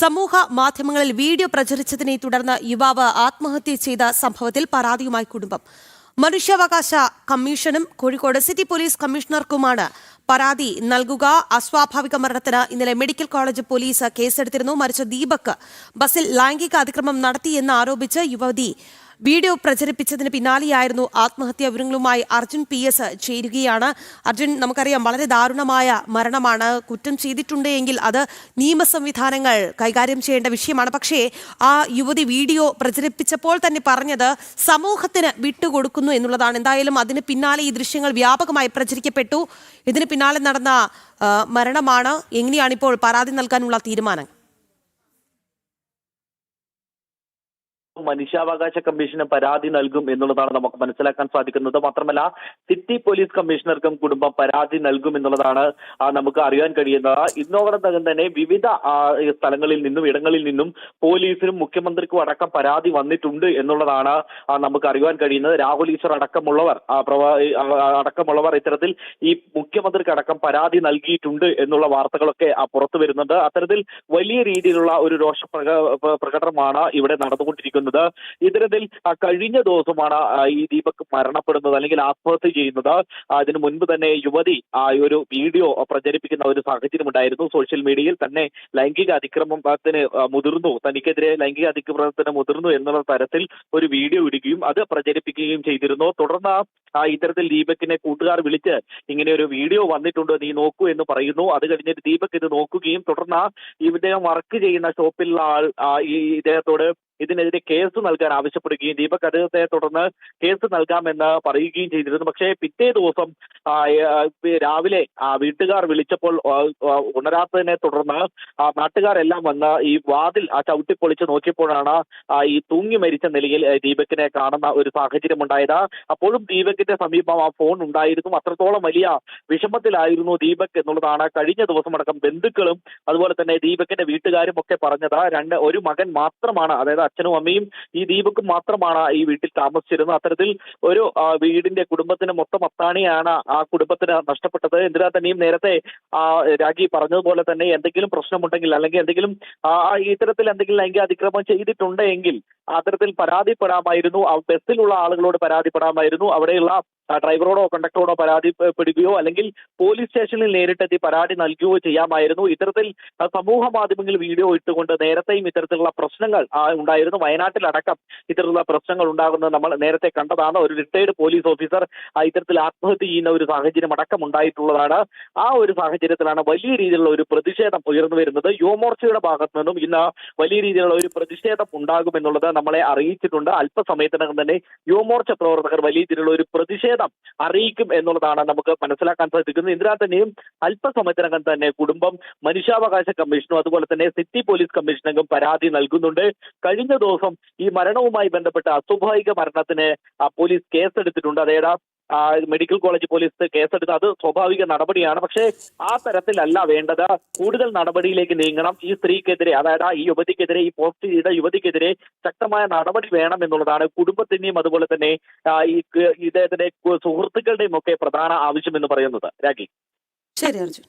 സമൂഹ മാധ്യമങ്ങളിൽ വീഡിയോ പ്രചരിച്ചതിനെ തുടർന്ന് യുവാവ് ആത്മഹത്യ ചെയ്ത സംഭവത്തിൽ പരാതിയുമായി കുടുംബം. മനുഷ്യാവകാശ കമ്മീഷനും കോഴിക്കോട് സിറ്റി പോലീസ് കമ്മീഷണർക്കുമാണ് പരാതി നൽകുക. അസ്വാഭാവിക മരണത്തിന് ഇന്നലെ മെഡിക്കൽ കോളേജ് പോലീസ് കേസെടുത്തിരുന്നു. മരിച്ച ദീപക് ബസ്സിൽ ലൈംഗിക അതിക്രമം നടത്തിയെന്ന് ആരോപിച്ച് യുവതി വീഡിയോ പ്രചരിപ്പിച്ചതിന് പിന്നാലെയായിരുന്നു ആത്മഹത്യാ. വിവരങ്ങളുമായി അർജുൻ PS ചേരുകയാണ്. അർജുൻ, നമുക്കറിയാം വളരെ ദാരുണമായ മരണമാണ്. കുറ്റം ചെയ്തിട്ടുണ്ടെങ്കിൽ അത് നിയമ സംവിധാനങ്ങൾ കൈകാര്യം ചെയ്യേണ്ട വിഷയമാണ്. പക്ഷേ ആ യുവതി വീഡിയോ പ്രചരിപ്പിച്ചപ്പോൾ തന്നെ പറഞ്ഞത് സമൂഹത്തിന് വിട്ടുകൊടുക്കുന്നു എന്നുള്ളതാണ്. എന്തായാലും അതിന് പിന്നാലെ ഈ ദൃശ്യങ്ങൾ വ്യാപകമായി പ്രചരിക്കപ്പെട്ടു. ഇതിന് പിന്നാലെ നടന്ന മരണമാണ്. എങ്ങനെയാണിപ്പോൾ പരാതി നൽകാനുള്ള തീരുമാനം? മനുഷ്യാവകാശ കമ്മീഷന് പരാതി നൽകും എന്നുള്ളതാണ് നമുക്ക് മനസ്സിലാക്കാൻ സാധിക്കുന്നത്. മാത്രമല്ല, സിറ്റി പോലീസ് കമ്മീഷണർക്കും കുടുംബം പരാതി നൽകും എന്നുള്ളതാണ് നമുക്ക് അറിയാൻ കഴിയുന്നത്. ഇതോടൊപ്പം തന്നെ വിവിധ സ്ഥലങ്ങളിൽ നിന്നും ഇടങ്ങളിൽ നിന്നും പോലീസിനും മുഖ്യമന്ത്രിക്കും അടക്കം പരാതി വന്നിട്ടുണ്ട് എന്നുള്ളതാണ് നമുക്ക് അറിയാൻ കഴിയുന്നത്. രാഹുൽ ഈശ്വർ അടക്കമുള്ളവർ ഇത്തരത്തിൽ ഈ മുഖ്യമന്ത്രിക്ക് അടക്കം പരാതി നൽകിയിട്ടുണ്ട് എന്നുള്ള വാർത്തകളൊക്കെ പുറത്തു വരുന്നുണ്ട്. അത്തരത്തിൽ വലിയ രീതിയിലുള്ള ഒരു രോഷ പ്രകടനമാണ് ഇവിടെ നടന്നുകൊണ്ടിരിക്കുന്നത്. ഇത്തരത്തിൽ കഴിഞ്ഞ ദിവസമാണ് ഈ ദീപക് മരണപ്പെടുന്നത് അല്ലെങ്കിൽ ആത്മഹത്യ ചെയ്യുന്നത്. അതിനു മുൻപ് തന്നെ യുവതി ഒരു വീഡിയോ പ്രചരിപ്പിക്കുന്ന ഒരു സാഹചര്യം ഉണ്ടായിരുന്നു. സോഷ്യൽ മീഡിയയിൽ തന്നെ ലൈംഗിക അതിക്രമത്തിന് മുതിർന്നു, തനിക്കെതിരെ ലൈംഗിക അതിക്രമത്തിന് മുതിർന്നു എന്നുള്ള തരത്തിൽ ഒരു വീഡിയോ ഇടുകയും അത് പ്രചരിപ്പിക്കുകയും ചെയ്തിരുന്നു. തുടർന്ന് ഇത്തരത്തിൽ ദീപകിനെ കൂട്ടുകാർ വിളിച്ച് ഇങ്ങനെ ഒരു വീഡിയോ വന്നിട്ടുണ്ട്, നീ നോക്കൂ എന്ന് പറയുന്നു. അത് കഴിഞ്ഞിട്ട് ദീപക് ഇത് നോക്കുകയും തുടർന്ന് ഇദ്ദേഹം വർക്ക് ചെയ്യുന്ന ഷോപ്പിലുള്ള ആൾ ഇദ്ദേഹത്തോട് ഇതിനെതിരെ കേസ് നൽകാൻ ആവശ്യപ്പെടുകയും ദീപക് അദ്ദേഹത്തെ തുടർന്ന് കേസ് നൽകാമെന്ന് പറയുകയും ചെയ്തിരുന്നു. പക്ഷേ പിറ്റേ ദിവസം രാവിലെ വീട്ടുകാർ വിളിച്ചപ്പോൾ ഉണരാത്തതിനെ തുടർന്ന് നാട്ടുകാരെല്ലാം വന്ന് ഈ വാതിൽ ചവിട്ടിപ്പൊളിച്ച് നോക്കിയപ്പോഴാണ് ഈ തൂങ്ങി മരിച്ച നിലയിൽ ദീപകിനെ കാണുന്ന ഒരു സാഹചര്യം ഉണ്ടായത്. അപ്പോഴും ദീപകിന്റെ സമീപം ആ ഫോൺ ഉണ്ടായിരുന്നു. അത്രത്തോളം വലിയ വിഷമത്തിലായിരുന്നു ദീപക് എന്നുള്ളതാണ് കഴിഞ്ഞ ദിവസം അടക്കം ബന്ധുക്കളും അതുപോലെ തന്നെ ദീപകിന്റെ വീട്ടുകാരും ഒക്കെ പറഞ്ഞത്. ഒരു മകൻ മാത്രമാണ്, അതായത് അച്ഛനും അമ്മയും ഈ ദീപക്കും മാത്രമാണ് ഈ വീട്ടിൽ താമസിച്ചിരുന്നത്. അത്തരത്തിൽ ഒരു വീടിന്റെ കുടുംബത്തിന് മൊത്തം അത്താണിയാണ് ആ കുടുംബത്തിന് നഷ്ടപ്പെട്ടത്. എന്തിനാ തന്നെയും നേരത്തെ രാഖി പറഞ്ഞതുപോലെ തന്നെ എന്തെങ്കിലും പ്രശ്നമുണ്ടെങ്കിൽ അല്ലെങ്കിൽ എന്തെങ്കിലും ഇത്തരത്തിൽ എന്തെങ്കിലും ലൈംഗിക അതിക്രമം ചെയ്തിട്ടുണ്ടെങ്കിൽ അത്തരത്തിൽ പരാതിപ്പെടാമായിരുന്നു. ബസ്സിലുള്ള ആളുകളോട് പരാതിപ്പെടാമായിരുന്നു. അവിടെയുള്ള ഡ്രൈവറോടോ കണ്ടക്ടറോടോ പരാതിപ്പെടുകയോ അല്ലെങ്കിൽ പോലീസ് സ്റ്റേഷനിൽ നേരിട്ടെത്തി പരാതി നൽകുകയോ ചെയ്യാമായിരുന്നു. ഇത്തരത്തിൽ സമൂഹ മാധ്യമങ്ങളിൽ വീഡിയോ ഇട്ടുകൊണ്ട് നേരത്തെയും ഇത്തരത്തിലുള്ള പ്രശ്നങ്ങൾ ഉണ്ടായിരുന്നു. വയനാട്ടിലടക്കം ഇത്തരത്തിലുള്ള പ്രശ്നങ്ങൾ ഉണ്ടാകുന്നത് നമ്മൾ നേരത്തെ കണ്ടതാണ്. ഒരു റിട്ടയർഡ് പോലീസ് ഓഫീസർ ഇത്തരത്തിൽ ആത്മഹത്യ ചെയ്യുന്ന ഒരു സാഹചര്യം അടക്കം ഉണ്ടായിട്ടുള്ളതാണ്. ആ ഒരു സാഹചര്യത്തിലാണ് വലിയ രീതിയിലുള്ള ഒരു പ്രതിഷേധം ഉയർന്നു വരുന്നത്. യുവമോർച്ചയുടെ ഭാഗത്തു നിന്നും ഇന്ന് വലിയ രീതിയിലുള്ള ഒരു പ്രതിഷേധം ഉണ്ടാകുമെന്നുള്ളത് നമ്മളെ അറിയിച്ചിട്ടുണ്ട്. അല്പസമയത്തിനകം തന്നെ യുവമോർച്ച പ്രവർത്തകർ വലിയ രീതിയിലുള്ള ഒരു പ്രതിഷേധം അറിയിക്കും എന്നുള്ളതാണ് നമുക്ക് മനസ്സിലാക്കാൻ സാധിക്കുന്നത്. ഇതിനാൽ തന്നെയും അല്പസമയത്തിനകം തന്നെ കുടുംബം മനുഷ്യാവകാശ കമ്മീഷനും അതുപോലെ തന്നെ സിറ്റി പോലീസ് കമ്മീഷനും പരാതി നൽകുന്നുണ്ട്. കഴിഞ്ഞ ദിവസം ഈ മരണവുമായി ബന്ധപ്പെട്ട അസ്വാഭാവിക മരണത്തിന് പോലീസ് കേസെടുത്തിട്ടുണ്ട്. അതായത് മെഡിക്കൽ കോളേജ് പോലീസ് കേസെടുത്ത് അത് സ്വാഭാവിക നടപടിയാണ്. പക്ഷേ ആ തരത്തിലല്ല വേണ്ടത്. കൂടുതൽ നടപടിയിലേക്ക് നീങ്ങണം. ഈ സ്ത്രീക്കെതിരെ, അതായത് ഈ യുവതിക്കെതിരെ, ഈ പോസ്റ്റ് ചെയ്ത യുവതിക്കെതിരെ ശക്തമായ നടപടി വേണം എന്നുള്ളതാണ് കുടുംബത്തിന്റെയും അതുപോലെ തന്നെ ഇദ്ദേഹത്തിന്റെ സുഹൃത്തുക്കളുടെയും ഒക്കെ പ്രധാന ആവശ്യം എന്ന് പറയുന്നത്. രാഖി. ശരി അർജുൻ.